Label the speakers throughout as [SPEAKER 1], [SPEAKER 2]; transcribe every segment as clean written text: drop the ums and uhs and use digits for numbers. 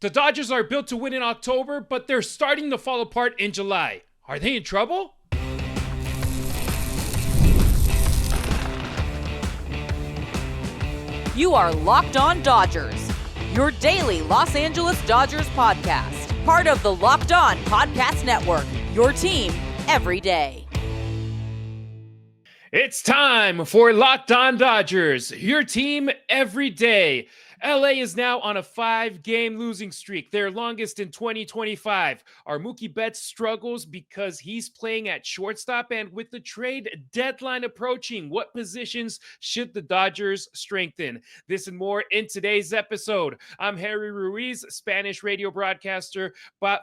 [SPEAKER 1] The Dodgers are built to win in October, but they're starting to fall apart in July. Are they in trouble?
[SPEAKER 2] You are Locked On Dodgers, your daily Los Angeles Dodgers podcast. Part of the Locked On Podcast Network, your team every day.
[SPEAKER 1] It's time for Locked On Dodgers, your team every day. LA is now on a 5-game losing streak, their longest in 2025. Our Mookie Betts struggles because he's playing at shortstop, and with the trade deadline approaching, what positions should the Dodgers strengthen? This and more in today's episode. I'm Harry Ruiz, Spanish radio broadcaster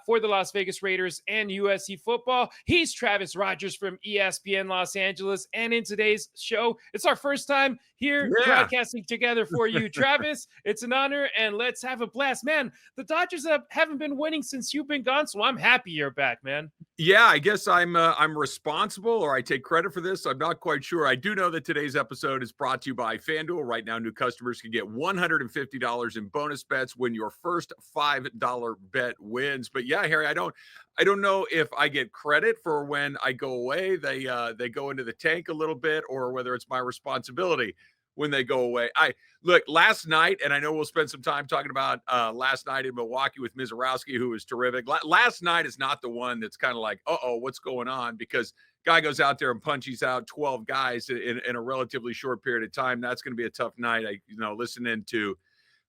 [SPEAKER 1] for the Las Vegas Raiders and USC football. He's Travis Rogers from ESPN Los Angeles, and in today's show, it's our first time here broadcasting together for you. Travis, it's an honor, and let's have a blast. Man, the Dodgers haven't been winning since you've been gone, so I'm happy you're back, man.
[SPEAKER 3] Yeah, I guess I'm responsible, or I take credit for this. I'm not quite sure. I do know that today's episode is brought to you by FanDuel. Right now, new customers can get $150 in bonus bets when your first $5 bet wins. But yeah, Harry, I don't know if I get credit for when I go away. They go into the tank a little bit, or whether it's my responsibility when they go away. Look, last night, and I know we'll spend some time talking about last night in Milwaukee with Misiorowski, who was terrific. Last night is not the one that's kind of like, what's going on? Because guy goes out there and punches out 12 guys in a relatively short period of time. That's going to be a tough night. Listening to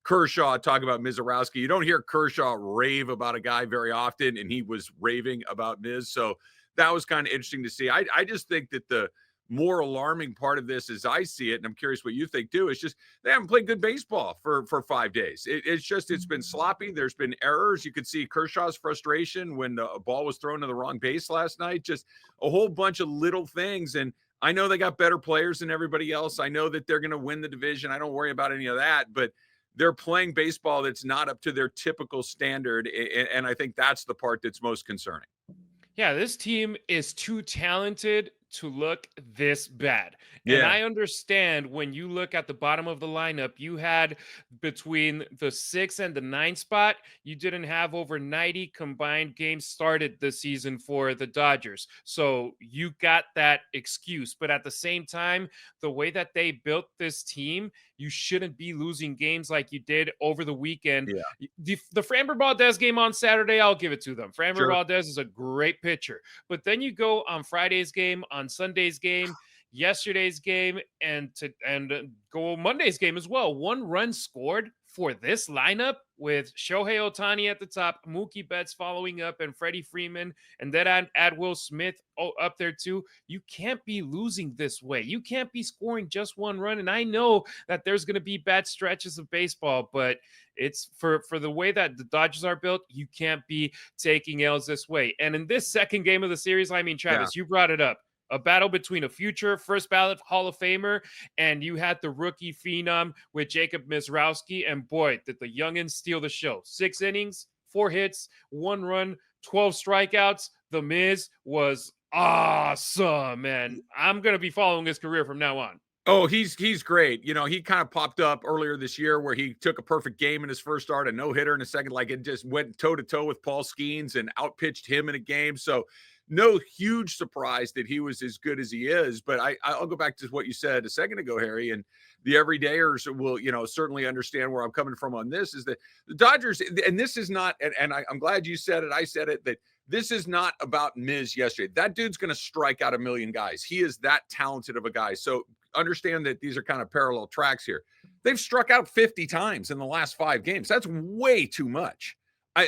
[SPEAKER 3] Kershaw talk about Misiorowski, you don't hear Kershaw rave about a guy very often, and he was raving about Miz. So that was kind of interesting to see. I just think that the more alarming part of this, as I see it, and I'm curious what you think too, is just they haven't played good baseball for 5 days. It's been sloppy. There's been errors. You could see Kershaw's frustration when the ball was thrown to the wrong base last night. Just a whole bunch of little things. And I know they got better players than everybody else. I know that they're going to win the division. I don't worry about any of that, but they're playing baseball that's not up to their typical standard. And I think that's the part that's most concerning.
[SPEAKER 1] Yeah, this team is too talented to look this bad. And
[SPEAKER 3] Yeah.
[SPEAKER 1] I understand when you look at the bottom of the lineup, you had between the 6 and the 9 spot, you didn't have over 90 combined games started this season for the Dodgers. So you got that excuse. But at the same time, the way that they built this team, you shouldn't be losing games like you did over the weekend.
[SPEAKER 3] Yeah.
[SPEAKER 1] The Framber Valdez game on Saturday, I'll give it to them. Framber
[SPEAKER 3] Sure.
[SPEAKER 1] Valdez is a great pitcher. But then you go on Friday's game, on Sunday's game, yesterday's game, and go Monday's game as well. 1 run scored for this lineup with Shohei Ohtani at the top, Mookie Betts following up, and Freddie Freeman, and then add Will Smith up there too. You can't be losing this way. You can't be scoring just 1 run. And I know that there's going to be bad stretches of baseball, but it's for the way that the Dodgers are built, you can't be taking L's this way. And in this second game of the series, I mean, Travis, you brought it up. A battle between a future first ballot Hall of Famer, and you had the rookie phenom with Jacob Misiorowski, and boy, did the youngins steal the show. 6 innings, 4 hits, 1 run, 12 strikeouts. The Miz was awesome, and I'm going to be following his career from now on.
[SPEAKER 3] Oh, he's great. He kind of popped up earlier this year where he took a perfect game in his first start, a no-hitter in a second, like it just went toe-to-toe with Paul Skeens and outpitched him in a game. So no huge surprise that he was as good as he is. But I'll go back to what you said a second ago, Harry, and the everydayers will, certainly understand where I'm coming from on this, is that the Dodgers, and this is not, and I'm glad you said it, I said it, that this is not about Miz yesterday. That dude's going to strike out 1 million guys. He is that talented of a guy. So understand that these are kind of parallel tracks here. They've struck out 50 times in the last 5 games. That's way too much.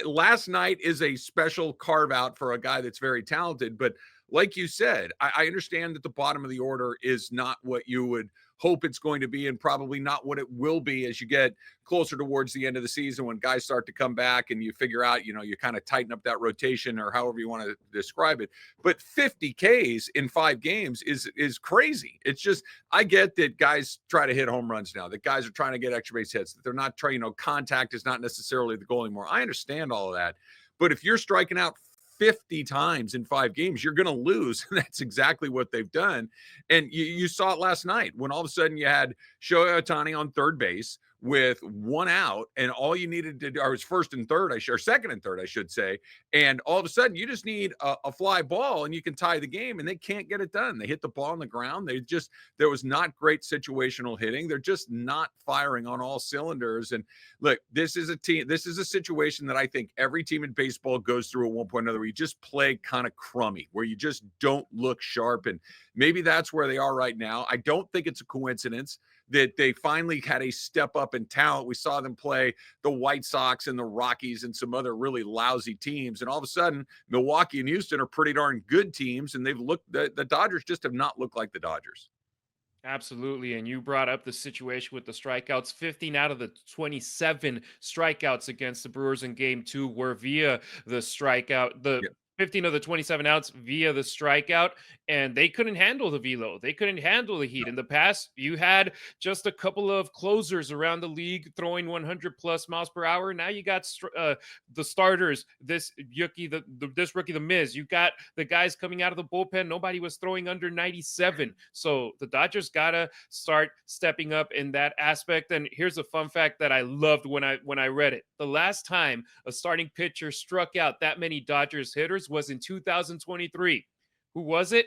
[SPEAKER 3] Last night is a special carve out for a guy that's very talented, but like you said, I understand that the bottom of the order is not what you would hope it's going to be, and probably not what it will be as you get closer towards the end of the season, when guys start to come back and you figure out, you kind of tighten up that rotation, or however you want to describe it. But 50 Ks in 5 games is crazy. It's just, I get that guys try to hit home runs now, that guys are trying to get extra base hits, that they're not trying, contact is not necessarily the goal anymore. I understand all of that. But if you're striking out 50 times in 5 games, you're going to lose. And that's exactly what they've done. And you saw it last night when all of a sudden you had Shohei Ohtani on third base with one out, and all you needed to do, or was first and third, or second and third, I should say. And all of a sudden, you just need a fly ball, and you can tie the game. And they can't get it done. They hit the ball on the ground. There was not great situational hitting. They're just not firing on all cylinders. And look, this is a situation that I think every team in baseball goes through at one point or another, where you just play kind of crummy, where you just don't look sharp. And maybe that's where they are right now. I don't think it's a coincidence that they finally had a step up in talent. We saw them play the White Sox and the Rockies and some other really lousy teams. And all of a sudden, Milwaukee and Houston are pretty darn good teams. And the Dodgers just have not looked like the Dodgers.
[SPEAKER 1] Absolutely. And you brought up the situation with the strikeouts. 15 out of the 27 strikeouts against the Brewers in game 2 were via the strikeout. The 15 of the 27 outs via the strikeout, and they couldn't handle the velo. They couldn't handle the heat. In the past, you had just a couple of closers around the league throwing 100 plus miles per hour. Now you got the starters, this rookie, the Miz. You got the guys coming out of the bullpen. Nobody was throwing under 97. So the Dodgers got to start stepping up in that aspect. And here's a fun fact that I loved when I read it. The last time a starting pitcher struck out that many Dodgers hitters was in 2023. Who was it?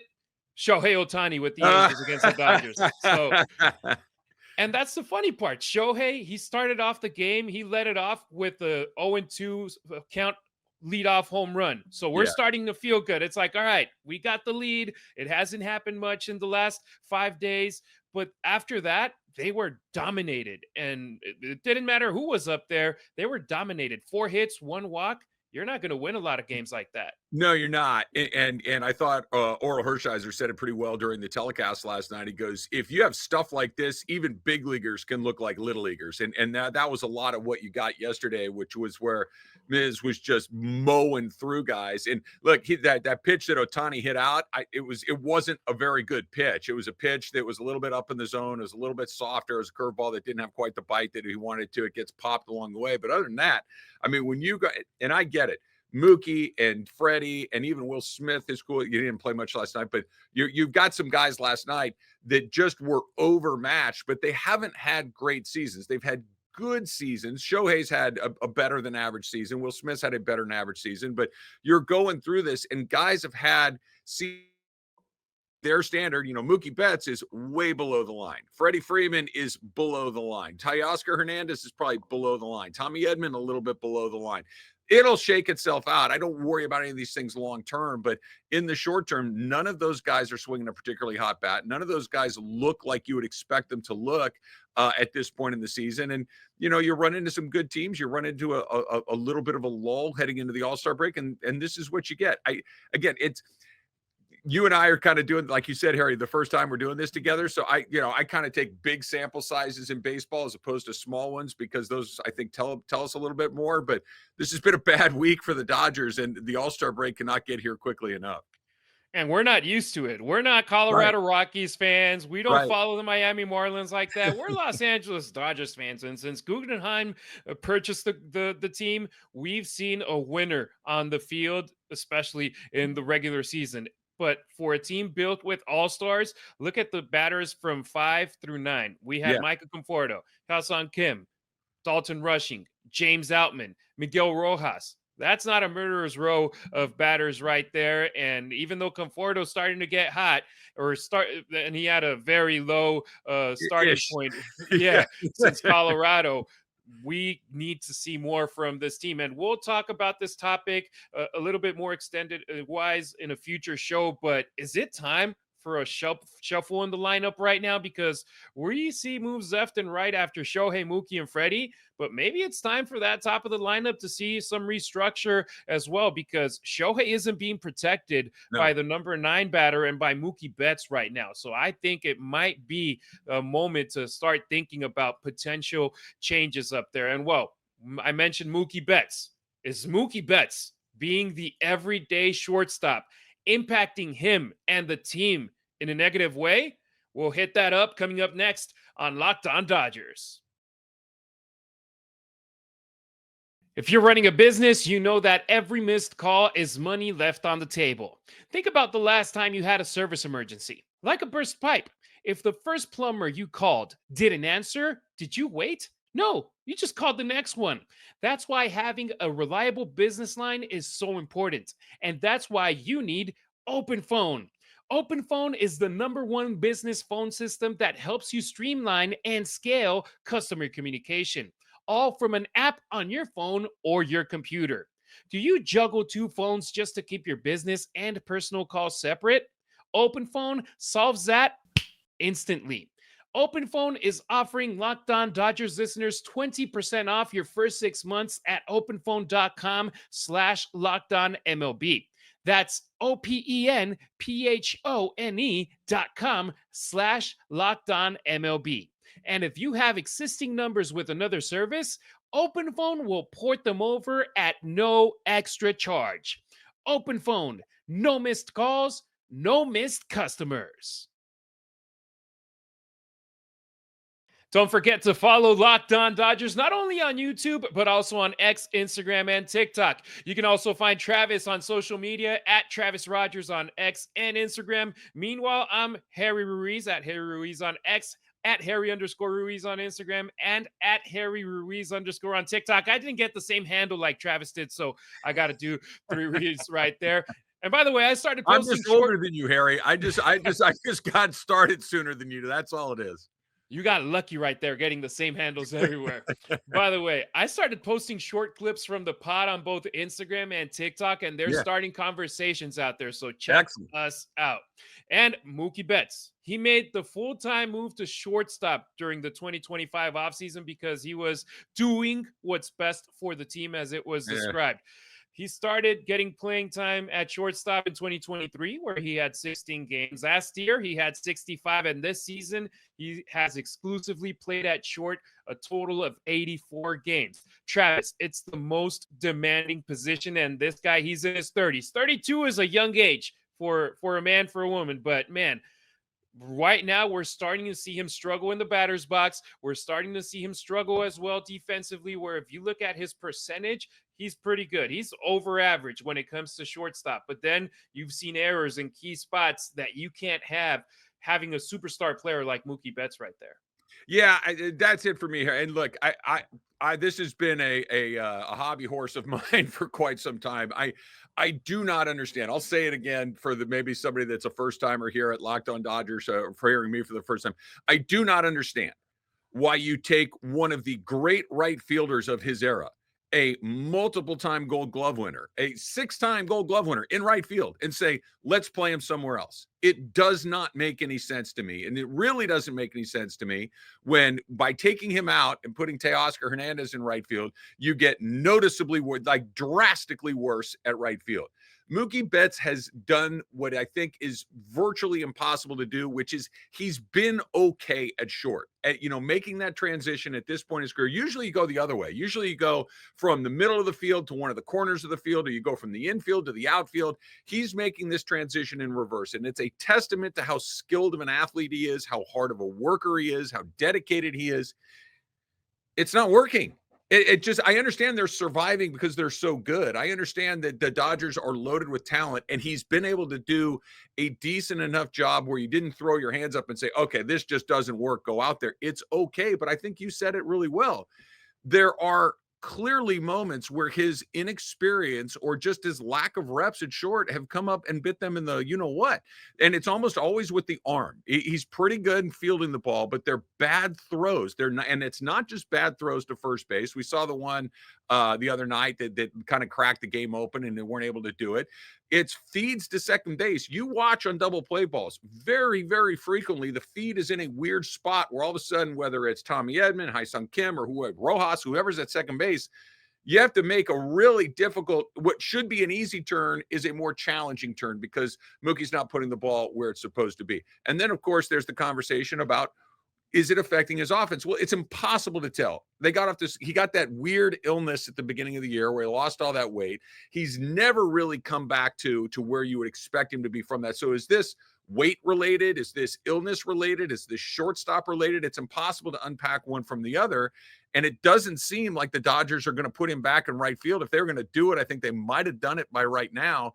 [SPEAKER 1] Shohei Ohtani with the Angels against the Dodgers. So, and that's the funny part. Shohei, he started off the game. He led it off with a 0-2 count leadoff home run. So we're starting to feel good. It's like, all right, we got the lead. It hasn't happened much in the last 5 days. But after that, they were dominated. And it didn't matter who was up there. They were dominated. 4 hits, 1 walk. You're not going to win a lot of games like that.
[SPEAKER 3] No, you're not. And I thought Oral Hershiser said it pretty well during the telecast last night. He goes, if you have stuff like this, even big leaguers can look like little leaguers. And that was a lot of what you got yesterday, which was where Miz was just mowing through guys. And look, that pitch that Ohtani hit out, it wasn't a very good pitch. It was a pitch that was a little bit up in the zone. It was a little bit softer. It was a curveball that didn't have quite the bite that he wanted to. It gets popped along the way. But other than that, I mean, when you got, and I get it, Mookie and Freddie and even Will Smith is cool. You didn't play much last night, but you've got some guys last night that just were overmatched, but they haven't had great seasons. They've had good seasons. Shohei's had a better than average season. Will Smith's had a better than average season, but you're going through this and guys have had their standard. Mookie Betts is way below the line. Freddie Freeman is below the line. Teoscar Hernandez is probably below the line. Tommy Edman a little bit below the line. It'll shake itself out. I don't worry about any of these things long term, but in the short term, none of those guys are swinging a particularly hot bat. None of those guys look like you would expect them to look at this point in the season. And, you run into some good teams. You run into a little bit of a lull heading into the All-Star break, and this is what you get. You and I are kind of doing, like you said, Harry, the first time we're doing this together. So I kind of take big sample sizes in baseball as opposed to small ones, because those, I think, tell us a little bit more. But this has been a bad week for the Dodgers, and the All-Star break cannot get here quickly enough.
[SPEAKER 1] And we're not used to it. We're not Colorado Rockies fans. We don't follow the Miami Marlins like that. We're Los Angeles Dodgers fans. And since Guggenheim purchased the team, we've seen a winner on the field, especially in the regular season. But for a team built with all-stars, look at the batters from 5 through 9. We had Michael Conforto, Ha-Seong Kim, Dalton Rushing, James Outman, Miguel Rojas. That's not a murderer's row of batters right there. And even though Conforto's starting to get hot, and he had a very low starting point, since Colorado, we need to see more from this team. And we'll talk about this topic a little bit more extended wise in a future show. But is it time for a shuffle in the lineup right now? Because we see moves left and right after Shohei, Mookie, and Freddie. But maybe it's time for that top of the lineup to see some restructure as well, because Shohei isn't being protected by the number 9 batter and by Mookie Betts right now. So I think it might be a moment to start thinking about potential changes up there. And I mentioned Mookie Betts. Is Mookie Betts being the everyday shortstop impacting him and the team in a negative way? We'll hit that up coming up next on Locked On Dodgers. If you're running a business, you know that every missed call is money left on the table. Think about the last time you had a service emergency, like a burst pipe. If the first plumber you called didn't answer, did you wait? No, you just called the next one. That's why having a reliable business line is so important. And that's why you need OpenPhone. OpenPhone is the #1 business phone system that helps you streamline and scale customer communication, all from an app on your phone or your computer. Do you juggle two phones just to keep your business and personal calls separate? OpenPhone solves that instantly. OpenPhone is offering Locked On Dodgers listeners 20% off your first 6 months at openphone.com/LockedOnMLB. That's openphone.com/LockedOnMLB. And if you have existing numbers with another service, OpenPhone will port them over at no extra charge. OpenPhone, no missed calls, no missed customers. Don't forget to follow Locked On Dodgers not only on YouTube, but also on X, Instagram, and TikTok. You can also find Travis on social media at Travis Rogers on X and Instagram. Meanwhile, I'm Harry Ruiz at Harry Ruiz on X, at Harry_Ruiz on Instagram, and at Harry Ruiz_ on TikTok. I didn't get the same handle like Travis did, so I got to do 3 Ruiz right there. And by the way, I started
[SPEAKER 3] I'm
[SPEAKER 1] posting
[SPEAKER 3] just older than you, Harry. I just got started sooner than you. That's all it is.
[SPEAKER 1] You got lucky right there, getting the same handles everywhere. By the way, I started posting short clips from the pod on both Instagram and TikTok, and they're starting conversations out there. So check us out. And Mookie Betts, he made the full-time move to shortstop during the 2025 offseason because he was doing what's best for the team as it was described. He started getting playing time at shortstop in 2023, where he had 16 games. Last year, he had 65, and this season, he has exclusively played at short a total of 84 games. Travis, it's the most demanding position, and this guy, he's in his 30s. 32 is a young age for a man, for a woman, but man, right now, we're starting to see him struggle in the batter's box. We're starting to see him struggle as well defensively, where if you look at his percentage, he's pretty good. He's over average when it comes to shortstop. But then you've seen errors in key spots that you can't have having a superstar player like Mookie Betts right there.
[SPEAKER 3] Yeah, that's it for me here. And look, I this has been a hobby horse of mine for quite some time. I do not understand. I'll say it again for maybe somebody that's a first timer here at Locked On Dodgers, for hearing me for the first time. I do not understand why you take one of the great right fielders of his era, a multiple-time Gold Glove winner, a 6-time Gold Glove winner in right field, and say, let's play him somewhere else. It does not make any sense to me. And it really doesn't make any sense to me when, by taking him out and putting Teoscar Hernandez in right field, you get noticeably, like drastically worse at right field. Mookie Betts has done what I think is virtually impossible to do, which is he's been okay at short. At, making that transition at this point in his career. Usually you go the other way. Usually you go from the middle of the field to one of the corners of the field, or you go from the infield to the outfield. He's making this transition in reverse, and it's a testament to how skilled of an athlete he is, how hard of a worker he is, how dedicated he is. It's not working. I understand they're surviving because they're so good. I understand that the Dodgers are loaded with talent, and he's been able to do a decent enough job where you didn't throw your hands up and say, okay, this just doesn't work. Go out there. It's okay. But I think you said it really well. There are clearly moments where his inexperience or just his lack of reps at short have come up and bit them in the what. And it's almost always with the arm. He's pretty good in fielding the ball, but they're bad throws. They're not, and it's not just bad throws to first base. We saw the one the other night that kind of cracked the game open and they weren't able to do it. It's feeds to second base. You watch on double play balls very, very frequently. The feed is in a weird spot where all of a sudden, whether it's Tommy Edman, Hyun-Sung Kim, or Rojas, whoever's at second base, you have to make a really difficult, what should be an easy turn is a more challenging turn because Mookie's not putting the ball where it's supposed to be. And then, of course, there's the conversation about, is it affecting his offense? Well, it's impossible to tell. He got that weird illness at the beginning of the year where he lost all that weight. He's never really come back to where you would expect him to be from that. So is this weight related? Is this illness related? Is this shortstop related? It's impossible to unpack one from the other. And it doesn't seem like the Dodgers are going to put him back in right field. If they're going to do it, I think they might have done it by right now.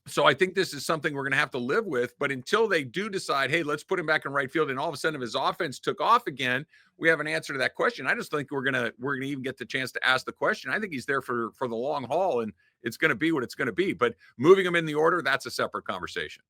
[SPEAKER 3] So I think this is something we're going to have to live with. But until they do decide, hey, let's put him back in right field, and all of a sudden, if his offense took off again, we have an answer to that question. I just think we're gonna even get the chance to ask the question. I think he's there for the long haul, and it's going to be what it's going to be. But moving him in the order, that's a separate conversation.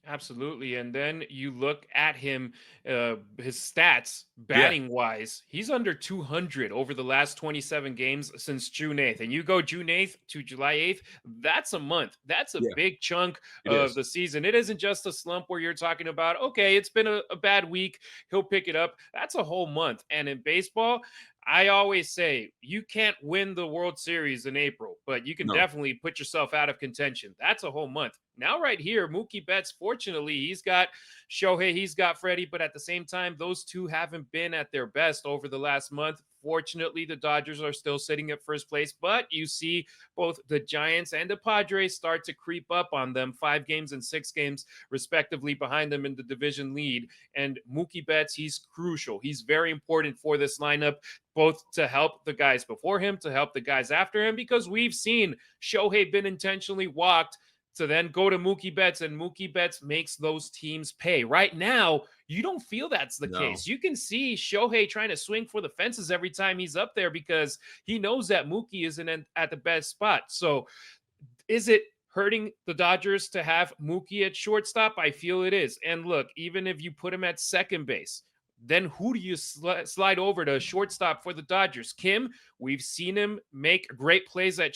[SPEAKER 1] Absolutely. And then you look at him, his stats,
[SPEAKER 3] Yeah,
[SPEAKER 1] batting wise, he's under 200 over the last 27 games since June 8th. And you go June 8th to July 8th, that's a month. That's a
[SPEAKER 3] yeah,
[SPEAKER 1] big chunk
[SPEAKER 3] it
[SPEAKER 1] of
[SPEAKER 3] is.
[SPEAKER 1] the season. It isn't just a slump where you're talking about, okay, it's been a bad week. He'll pick it up. That's a whole month. And in baseball, I always say you can't win the World Series in April, but you can
[SPEAKER 3] No,
[SPEAKER 1] definitely put yourself out of contention. That's a whole month. Now, right here, Mookie Betts, fortunately, he's got Shohei, he's got Freddie, but at the same time, those two haven't been at their best over the last month. Fortunately, the Dodgers are still sitting at first place, but you see both the Giants and the Padres start to creep up on them, 5 games and 6 games, respectively, behind them in the division lead. And Mookie Betts, he's crucial. He's very important for this lineup, both to help the guys before him, to help the guys after him, because we've seen Shohei been intentionally walked to then go to Mookie Betts, and Mookie Betts makes those teams pay. Right now, you don't feel that's the
[SPEAKER 3] no.
[SPEAKER 1] case. You can see Shohei trying to swing for the fences every time he's up there because he knows that Mookie isn't at the best spot. So is it hurting the Dodgers to have Mookie at shortstop? I feel it is. And look, even if you put him at second base, then who do you slide over to shortstop for the Dodgers? Kim, we've seen him make great plays at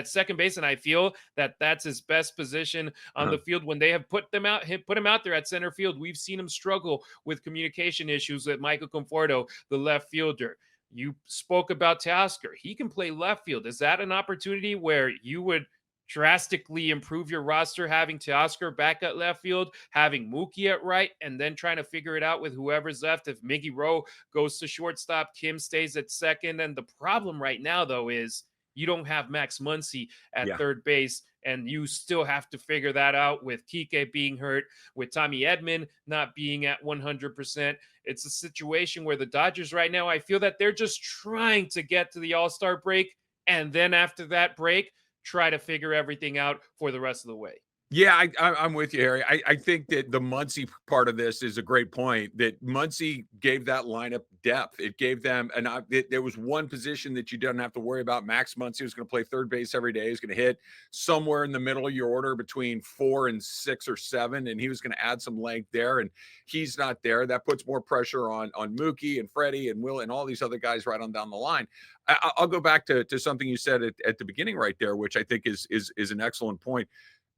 [SPEAKER 1] second base, and I feel that that's his best position on
[SPEAKER 3] Uh-huh.
[SPEAKER 1] the field. When they have put him out there at center field, we've seen him struggle with communication issues with Michael Conforto, the left fielder. You spoke about Teoscar. He can play left field. Is that an opportunity where you would drastically improve your roster, having Teoscar back at left field, having Mookie at right, and then trying to figure it out with whoever's left? If Miggy Rowe goes to shortstop, Kim stays at second. And the problem right now, though, is you don't have Max Muncy at
[SPEAKER 3] Yeah.
[SPEAKER 1] third base, and you still have to figure that out with Kike being hurt, with Tommy Edman not being at 100%. It's a situation where the Dodgers right now, I feel that they're just trying to get to the All-Star break, and then after that break, try to figure everything out for the rest of the way.
[SPEAKER 3] Yeah, I'm with you, Harry. I think that the Muncy part of this is a great point. That Muncy gave that lineup depth. It gave them, and there was one position that you didn't have to worry about. Max Muncy was going to play third base every day. He's going to hit somewhere in the middle of your order between 4 and 6 or 7, and he was going to add some length there. And he's not there. That puts more pressure on Mookie and Freddie and Will and all these other guys right on down the line. I'll go back to something you said at the beginning right there, which I think is an excellent point,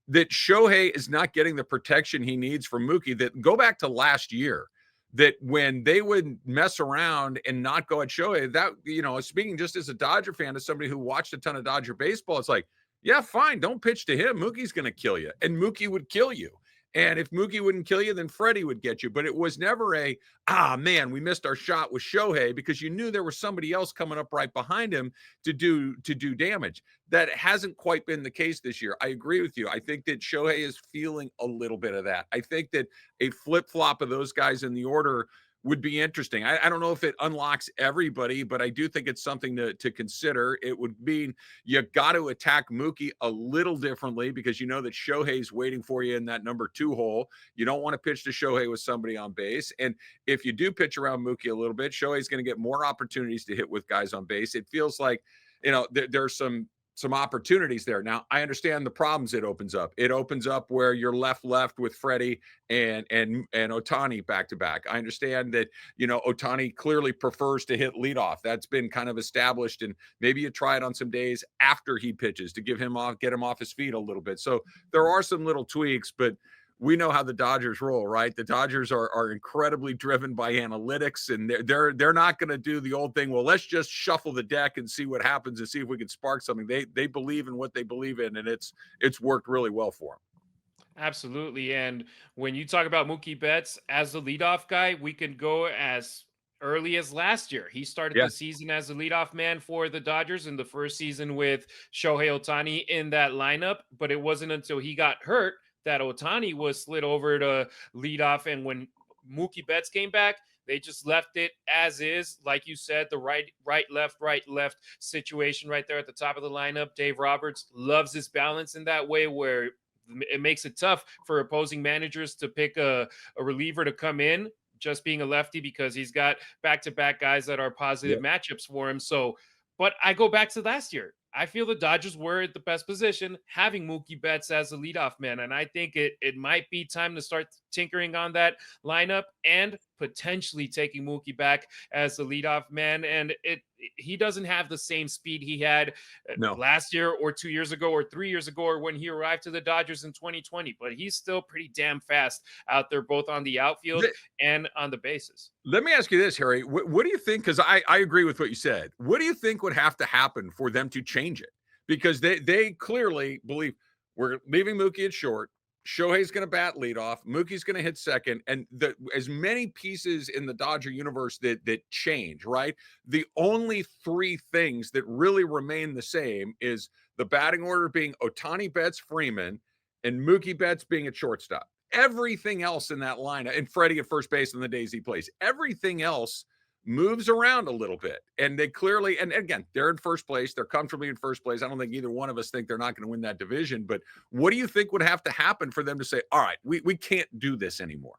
[SPEAKER 3] that Shohei is not getting the protection he needs from Mookie. That go back to last year, that when they would mess around and not go at Shohei, that, speaking just as a Dodger fan, as somebody who watched a ton of Dodger baseball, it's like, yeah, fine, don't pitch to him. Mookie's going to kill you, and Mookie would kill you. And if Mookie wouldn't kill you, then Freddie would get you. But it was never man, we missed our shot with Shohei, because you knew there was somebody else coming up right behind him to do damage. That hasn't quite been the case this year. I agree with you. I think that Shohei is feeling a little bit of that. I think that a flip-flop of those guys in the order would be interesting. I don't know if it unlocks everybody, but I do think it's something to consider. It would mean you got to attack Mookie a little differently, because you know that Shohei's waiting for you in that number 2 hole. You don't want to pitch to Shohei with somebody on base. And if you do pitch around Mookie a little bit, Shohei's going to get more opportunities to hit with guys on base. It feels like, there's some opportunities there. Now, I understand the problems it opens up. It opens up where you're left with Freddie and Ohtani back to back. I understand that, Ohtani clearly prefers to hit leadoff. That's been kind of established, and maybe you try it on some days after he pitches to get him off his feet a little bit. So there are some little tweaks, but we know how the Dodgers roll, right? The Dodgers are incredibly driven by analytics, and they're not going to do the old thing. Well, let's just shuffle the deck and see what happens and see if we can spark something. They believe in what they believe in, and it's worked really well for them.
[SPEAKER 1] Absolutely. And when you talk about Mookie Betts as the leadoff guy, we can go as early as last year. He started
[SPEAKER 3] Yeah,
[SPEAKER 1] the season as the leadoff man for the Dodgers in the first season with Shohei Ohtani in that lineup, but it wasn't until he got hurt that Ohtani was slid over to leadoff. And when Mookie Betts came back, they just left it as is. Like you said, the right, left situation right there at the top of the lineup. Dave Roberts loves his balance in that way, where it makes it tough for opposing managers to pick a reliever to come in, just being a lefty, because he's got back-to-back guys that are positive
[SPEAKER 3] Yep.
[SPEAKER 1] matchups for him. So, but I go back to last year. I feel the Dodgers were at the best position, having Mookie Betts as the leadoff man. And I think it might be time to start tinkering on that lineup and potentially taking Mookie back as the leadoff man. And he doesn't have the same speed he had
[SPEAKER 3] No.
[SPEAKER 1] last year or 2 years ago or 3 years ago or when he arrived to the Dodgers in 2020, but he's still pretty damn fast out there, both on the outfield and on the bases.
[SPEAKER 3] Let me ask you this, Harry. What do you think? Because I agree with what you said. What do you think would have to happen for them to change it? Because they clearly believe we're leaving Mookie at short. Shohei's going to bat leadoff. Mookie's going to hit second, and as many pieces in the Dodger universe that change, right? The only three things that really remain the same is the batting order being Ohtani, Betts, Freeman, and Mookie Betts being at shortstop. Everything else in that lineup, and Freddie at first base in the days he plays, everything else moves around a little bit. And they clearly, and again, they're in first place. They're comfortably in first place. I don't think either one of us think they're not going to win that division. But what do you think would have to happen for them to say, all right, we can't do this anymore?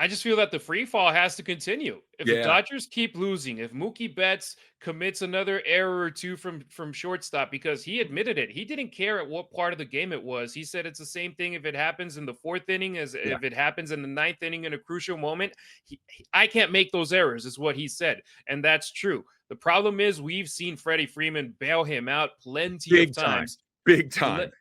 [SPEAKER 1] I just feel that the free fall has to continue. If the Dodgers keep losing, if Mookie Betts commits another error or two from shortstop, because he admitted it, he didn't care at what part of the game it was. He said it's the same thing if it happens in the fourth inning as if it happens in the ninth inning in a crucial moment. I can't make those errors, is what he said, and that's true. The problem is we've seen Freddie Freeman bail him out plenty of times.
[SPEAKER 3] Big time.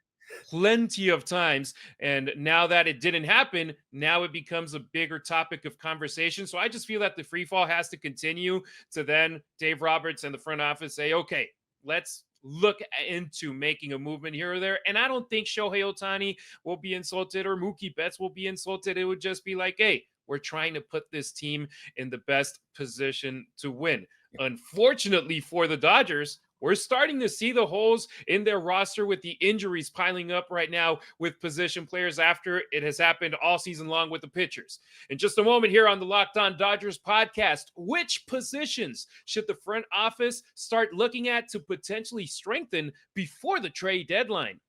[SPEAKER 1] Plenty of times, and now that it didn't happen, now it becomes a bigger topic of conversation. So I just feel that the free fall has to continue to then Dave Roberts and the front office say, okay, let's look into making a movement here or there. And I don't think Shohei Ohtani will be insulted or Mookie Betts will be insulted. It would just be like, hey, we're trying to put this team in the best position to win. Unfortunately for the Dodgers, we're starting to see the holes in their roster with the injuries piling up right now with position players after it has happened all season long with the pitchers. In just a moment here on the Locked On Dodgers podcast, which positions should the front office start looking at to potentially strengthen before the trade deadline?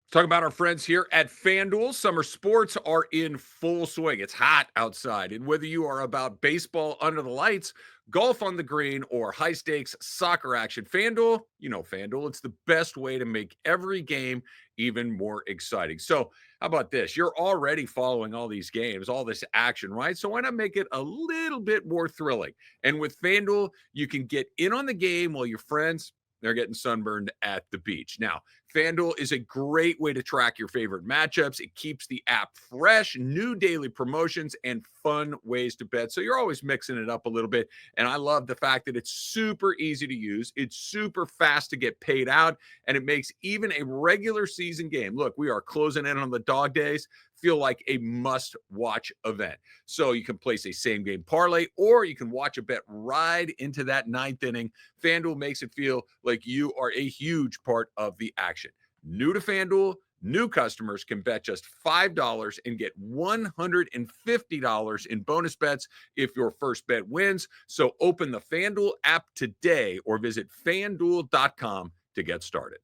[SPEAKER 3] Talk about our friends here at FanDuel. Summer sports are in full swing. It's hot outside. And whether you are about baseball under the lights, golf on the green, or high stakes soccer action, FanDuel, you know FanDuel, it's the best way to make every game even more exciting. So how about this? You're already following all these games, all this action, right? So why not make it a little bit more thrilling? And with FanDuel, you can get in on the game while your friends, they're getting sunburned at the beach. Now, FanDuel is a great way to track your favorite matchups. It keeps the app fresh, new daily promotions, and fun ways to bet. So you're always mixing it up a little bit. And I love the fact that it's super easy to use. It's super fast to get paid out, and it makes even a regular season game. Look, we are closing in on the dog days. Feel like a must-watch event. So you can place a same-game parlay, or you can watch a bet right into that ninth inning. FanDuel makes it feel like you are a huge part of the action. New to FanDuel, new customers can bet just $5 and get $150 in bonus bets if your first bet wins. So open the FanDuel app today or visit FanDuel.com to get started.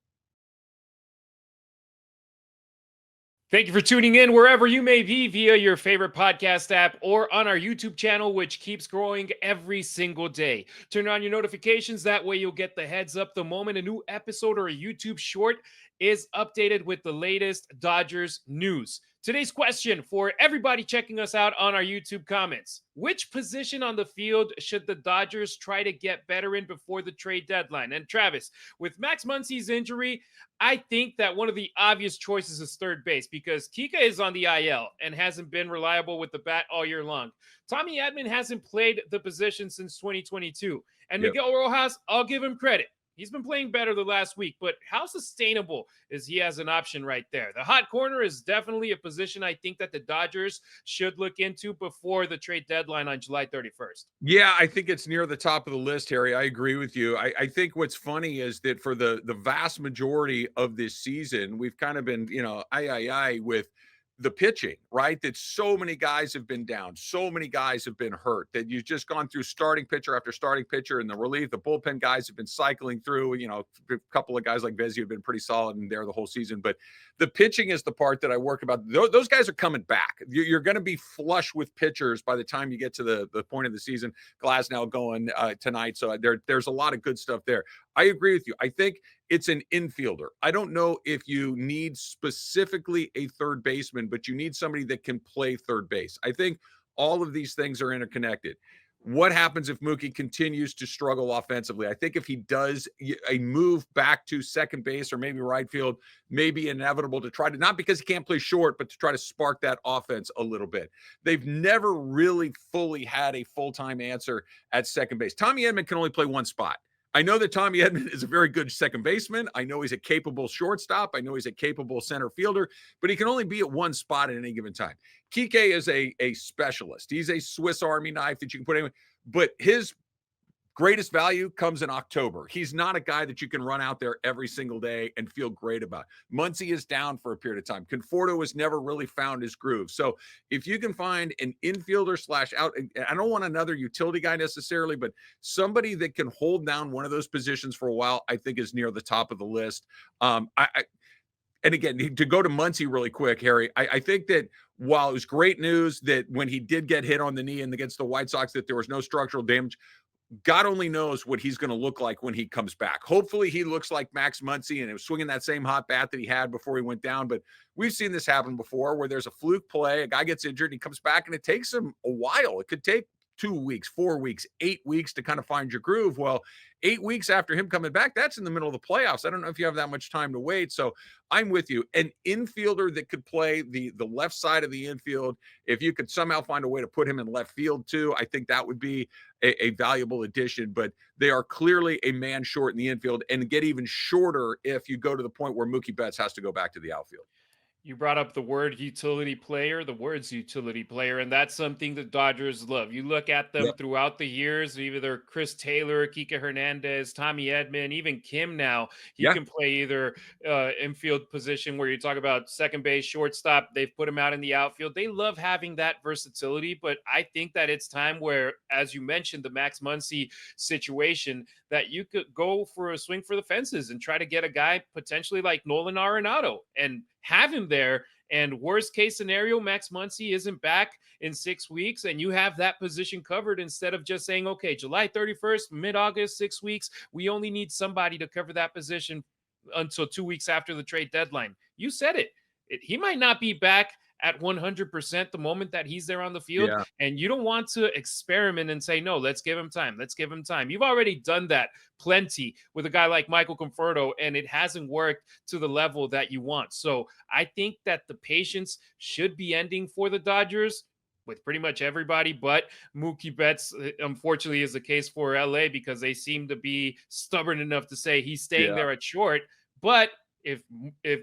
[SPEAKER 1] Thank you for tuning in wherever you may be via your favorite podcast app or on our YouTube channel, which keeps growing every single day. Turn on your notifications. That way you'll get the heads up the moment a new episode or a YouTube short is updated with the latest Dodgers news. Today's question for everybody checking us out on our YouTube comments: which position on the field should the Dodgers try to get better in before the trade deadline? And Travis, with Max Muncy's injury, I think that one of the obvious choices is third base, because Kika is on the IL and hasn't been reliable with the bat all year long. Tommy Edman hasn't played the position since 2022. And Miguel Rojas, I'll give him credit. He's been playing better the last week, but how sustainable is he as an option right there? The hot corner is definitely a position I think that the Dodgers should look into before the trade deadline on July 31st.
[SPEAKER 3] Yeah, I think it's near the top of the list, Harry. I agree with you. I think what's funny is that for the vast majority of this season, we've kind of been, with the pitching, right? That so many guys have been down, so many guys have been hurt, that you've just gone through starting pitcher after starting pitcher, and the relief, the bullpen guys have been cycling through. A couple of guys like Vezzi have been pretty solid in there the whole season, but the pitching is the part that I work about. Those guys are coming back. You're going to be flush with pitchers by the time you get to the point of the season. Glasnow going tonight, so there's a lot of good stuff there. I agree with you. I think it's an infielder. I don't know if you need specifically a third baseman, but you need somebody that can play third base. I think all of these things are interconnected. What happens if Mookie continues to struggle offensively? I think if he does a move back to second base or maybe right field, may be inevitable to try to, not because he can't play short, but to try to spark that offense a little bit. They've never really fully had a full-time answer at second base. Tommy Edman can only play one spot. I know that Tommy Edman is a very good second baseman. I know he's a capable shortstop. I know he's a capable center fielder, but he can only be at one spot at any given time. Kike is a specialist. He's a Swiss Army knife that you can put anywhere, but his greatest value comes in October. He's not a guy that you can run out there every single day and feel great about. Muncy is down for a period of time. Conforto has never really found his groove. So if you can find an infielder / out, I don't want another utility guy necessarily, but somebody that can hold down one of those positions for a while, I think is near the top of the list. And again, to go to Muncy really quick, Harry, I think that while it was great news that when he did get hit on the knee and against the White Sox, that there was no structural damage, God only knows what he's going to look like when he comes back. Hopefully he looks like Max Muncy and it was swinging that same hot bat that he had before he went down. But we've seen this happen before where there's a fluke play, a guy gets injured, he comes back, and it takes him a while. It could take 2 weeks, 4 weeks, 8 weeks to kind of find your groove. Well, 8 weeks after him coming back, that's in the middle of the playoffs. I don't know if you have that much time to wait. So I'm with you. An infielder that could play the left side of the infield, if you could somehow find a way to put him in left field too, I think that would be a valuable addition. But they are clearly a man short in the infield, and get even shorter if you go to the point where Mookie Betts has to go back to the outfield.
[SPEAKER 1] You brought up the words utility player, and that's something the Dodgers love. You look at them
[SPEAKER 3] Yep.
[SPEAKER 1] throughout the years, either Chris Taylor, Kike Hernandez, Tommy Edman, even Kim now. He
[SPEAKER 3] Yeah.
[SPEAKER 1] can play either infield position where you talk about second base, shortstop. They've put him out in the outfield. They love having that versatility, but I think that it's time where, as you mentioned, the Max Muncy situation, that you could go for a swing for the fences and try to get a guy potentially like Nolan Arenado and have him there. And worst case scenario, Max Muncy isn't back in 6 weeks, and you have that position covered instead of just saying, okay, July 31st, mid-August, 6 weeks, we only need somebody to cover that position until 2 weeks after the trade deadline. You said it. He might not be back at 100% the moment that he's there on the field.
[SPEAKER 3] Yeah.
[SPEAKER 1] And you don't want to experiment and say, no, let's give him time. Let's give him time. You've already done that plenty with a guy like Michael Conforto, and it hasn't worked to the level that you want. So I think that the patience should be ending for the Dodgers with pretty much everybody, but Mookie Betts, unfortunately, is the case for LA because they seem to be stubborn enough to say he's staying there at short. But if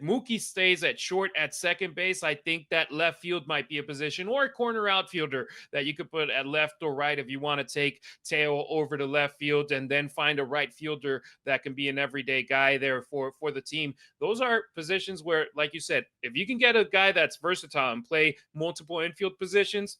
[SPEAKER 1] Mookie stays at short at second base, I think that left field might be a position, or a corner outfielder that you could put at left or right if you want to take Teo over to left field and then find a right fielder that can be an everyday guy there for the team. Those are positions where, like you said, if you can get a guy that's versatile and play multiple infield positions,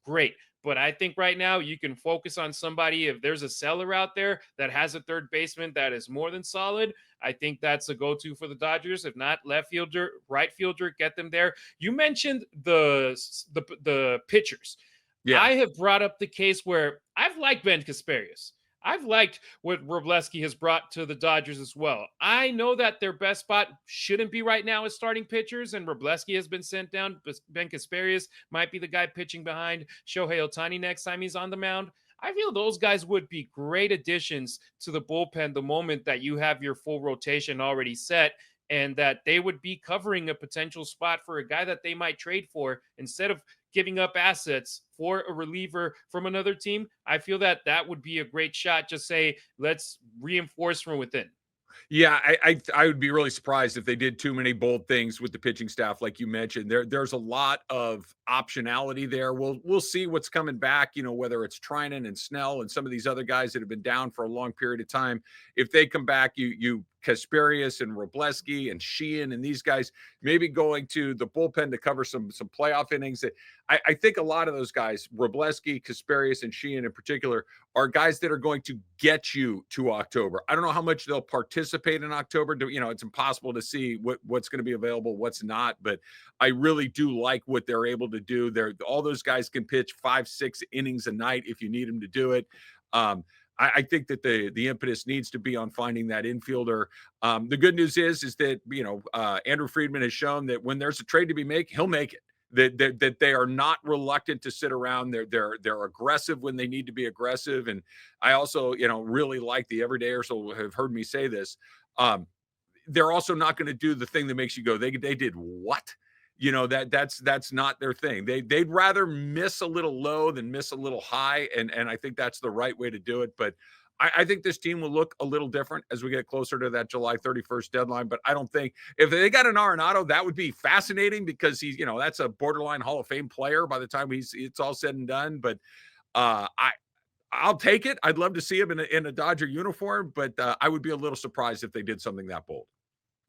[SPEAKER 1] great. But I think right now you can focus on somebody. If there's a seller out there that has a third baseman that is more than solid, I think that's a go-to for the Dodgers. If not, left fielder, right fielder, get them there. You mentioned the pitchers.
[SPEAKER 3] Yeah.
[SPEAKER 1] I have brought up the case where I've liked Ben Kasparius. I've liked what Wroblewski has brought to the Dodgers as well. I know that their best spot shouldn't be right now as starting pitchers, and Wroblewski has been sent down. But Ben Kasparius might be the guy pitching behind Shohei Ohtani next time he's on the mound. I feel those guys would be great additions to the bullpen the moment that you have your full rotation already set, and that they would be covering a potential spot for a guy that they might trade for instead of giving up assets for a reliever from another team. I feel that that would be a great shot. Just say, let's reinforce from within.
[SPEAKER 3] Yeah, I would be really surprised if they did too many bold things with the pitching staff, like you mentioned. There's a lot of optionality there. We'll see what's coming back, whether it's Trinan and Snell and some of these other guys that have been down for a long period of time. If they come back, you Kasperius and Robleski and Sheehan and these guys maybe going to the bullpen to cover some playoff innings. I think a lot of those guys, Robleski, Kasperius, and Sheehan in particular, are guys that are going to get you to October. I don't know how much they'll participate in October. It's impossible to see what's going to be available, what's not, but I really do like what they're able to do. All those guys can pitch 5-6 innings a night if you need them to do it. I think that the impetus needs to be on finding that infielder. The good news is that Andrew Friedman has shown that when there's a trade to be made, he'll make it. That they are not reluctant to sit around. They're aggressive when they need to be aggressive. And I also really like the everydayers who have heard me say this. They're also not going to do the thing that makes you go, they did what? That's not their thing. They'd rather miss a little low than miss a little high. And I think that's the right way to do it. But I think this team will look a little different as we get closer to that July 31st deadline. But I don't think if they got an Arenado, that would be fascinating because he's, that's a borderline Hall of Fame player by the time it's all said and done. But I'll take it. I'd love to see him in a Dodger uniform, but I would be a little surprised if they did something that bold.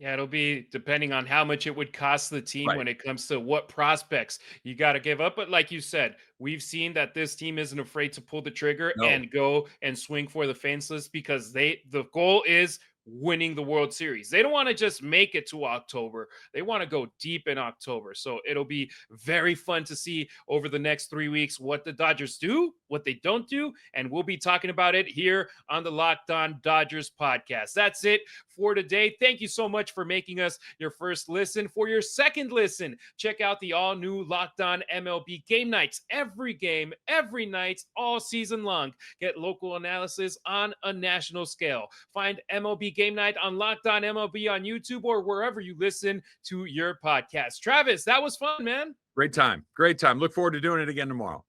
[SPEAKER 1] Yeah, it'll be depending on how much it would cost the team
[SPEAKER 3] Right.
[SPEAKER 1] when it comes to what prospects you got to give up. But like you said, we've seen that this team isn't afraid to pull the trigger
[SPEAKER 3] No.
[SPEAKER 1] and go and swing for the fenceless because the goal is winning the World Series. They don't want to just make it to October. They want to go deep in October. So it'll be very fun to see over the next 3 weeks what the Dodgers do, what they don't do, and we'll be talking about it here on the Locked On Dodgers podcast. That's it for today. Thank you so much for making us your first listen. For your second listen, check out the all-new Locked On MLB game nights. Every game, every night, all season long. Get local analysis on a national scale. Find MLB Game Night on Locked On MLB on YouTube or wherever you listen to your podcast. Travis, that was fun, man.
[SPEAKER 3] Great time. Great time. Look forward to doing it again tomorrow.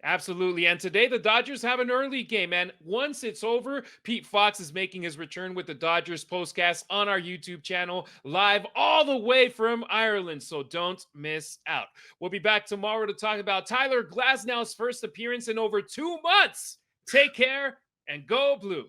[SPEAKER 1] Absolutely. And today the Dodgers have an early game. And once it's over, Pete Fox is making his return with the Dodgers postcast on our YouTube channel, live all the way from Ireland. So don't miss out. We'll be back tomorrow to talk about Tyler Glasnow's first appearance in over 2 months. Take care and go blue.